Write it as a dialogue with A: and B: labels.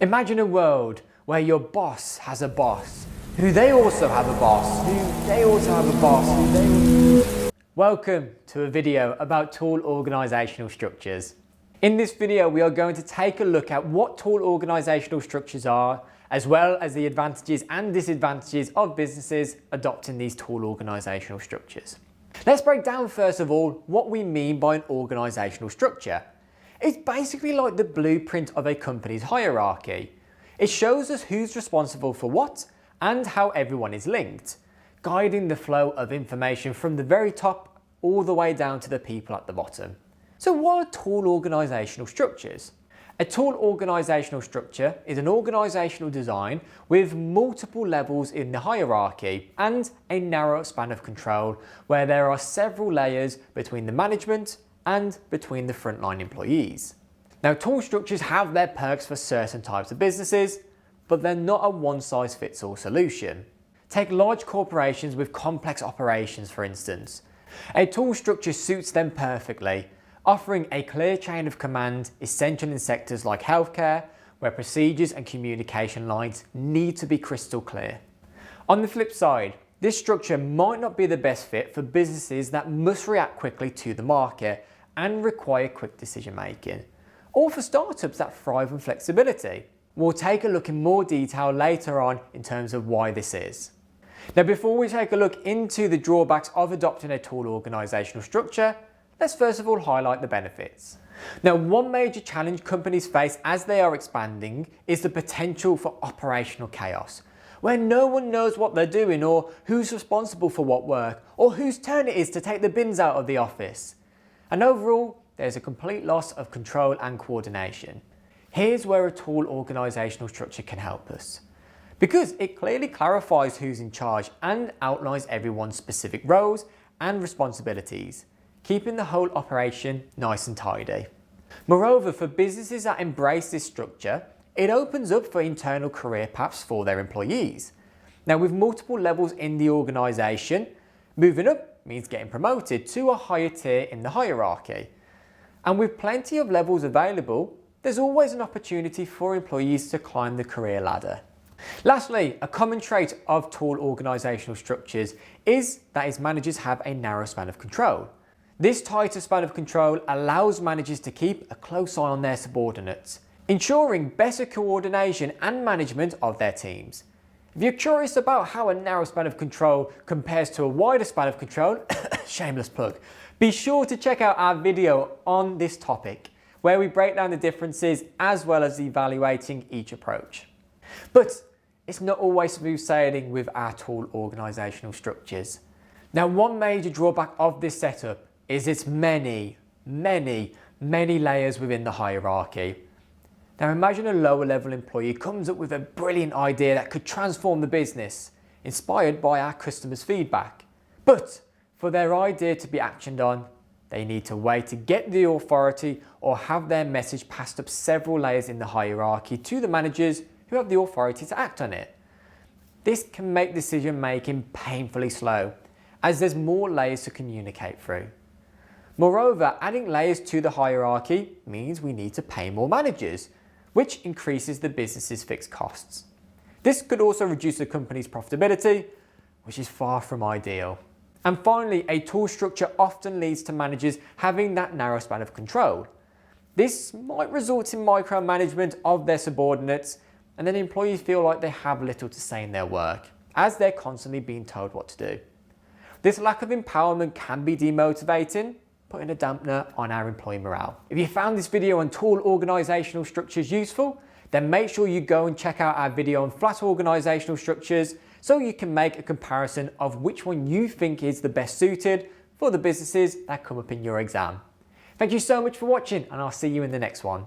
A: Imagine a world where your boss has a boss, who they also have a boss, who they also have a boss, Welcome to a video about tall organisational structures. In this video, we are going to take a look at what tall organisational structures are, as well as the advantages and disadvantages of businesses adopting these tall organisational structures. Let's break down first of all what we mean by an organisational structure. It's basically like the blueprint of a company's hierarchy. It shows us who's responsible for what and how everyone is linked, guiding the flow of information from the very top all the way down to the people at the bottom. So what are tall organisational structures? A tall organisational structure is an organisational design with multiple levels in the hierarchy and a narrow span of control where there are several layers between the management and between the frontline employees. Now, tall structures have their perks for certain types of businesses, but they're not a one-size-fits-all solution. Take large corporations with complex operations, for instance. A tall structure suits them perfectly, offering a clear chain of command essential in sectors like healthcare, where procedures and communication lines need to be crystal clear. On the flip side, this structure might not be the best fit for businesses that must react quickly to the market and require quick decision making, or for startups that thrive on flexibility. We'll take a look in more detail later on in terms of why this is. Now, before we take a look into the drawbacks of adopting a tall organisational structure, let's first of all highlight the benefits. Now, one major challenge companies face as they are expanding is the potential for operational chaos, where no one knows what they're doing or who's responsible for what work or whose turn it is to take the bins out of the office. And overall, there's a complete loss of control and coordination. Here's where a tall organisational structure can help us, because it clearly clarifies who's in charge and outlines everyone's specific roles and responsibilities, keeping the whole operation nice and tidy. Moreover, for businesses that embrace this structure, it opens up for internal career paths for their employees. Now, with multiple levels in the organisation, moving up means getting promoted to a higher tier in the hierarchy. And with plenty of levels available, there's always an opportunity for employees to climb the career ladder. Lastly, a common trait of tall organisational structures is that its managers have a narrow span of control. This tighter span of control allows managers to keep a close eye on their subordinates, ensuring better coordination and management of their teams. If you're curious about how a narrow span of control compares to a wider span of control, shameless plug, be sure to check out our video on this topic, where we break down the differences as well as evaluating each approach. But it's not always smooth sailing with our tall organisational structures. Now, one major drawback of this setup is its many layers within the hierarchy. Now, imagine a lower level employee comes up with a brilliant idea that could transform the business, inspired by our customers' feedback. But for their idea to be actioned on, they need to wait to get the authority or have their message passed up several layers in the hierarchy to the managers who have the authority to act on it. This can make decision making painfully slow, as there's more layers to communicate through. Moreover, adding layers to the hierarchy means we need to pay more managers, which increases the business's fixed costs. This could also reduce the company's profitability, which is far from ideal. And finally, a tall structure often leads to managers having that narrow span of control. This might result in micromanagement of their subordinates, and then employees feel like they have little to say in their work, as they're constantly being told what to do. This lack of empowerment can be demotivating, putting a dampener on our employee morale. If you found this video on tall organisational structures useful, then make sure you go and check out our video on flat organisational structures so you can make a comparison of which one you think is the best suited for the businesses that come up in your exam. Thank you so much for watching, and I'll see you in the next one.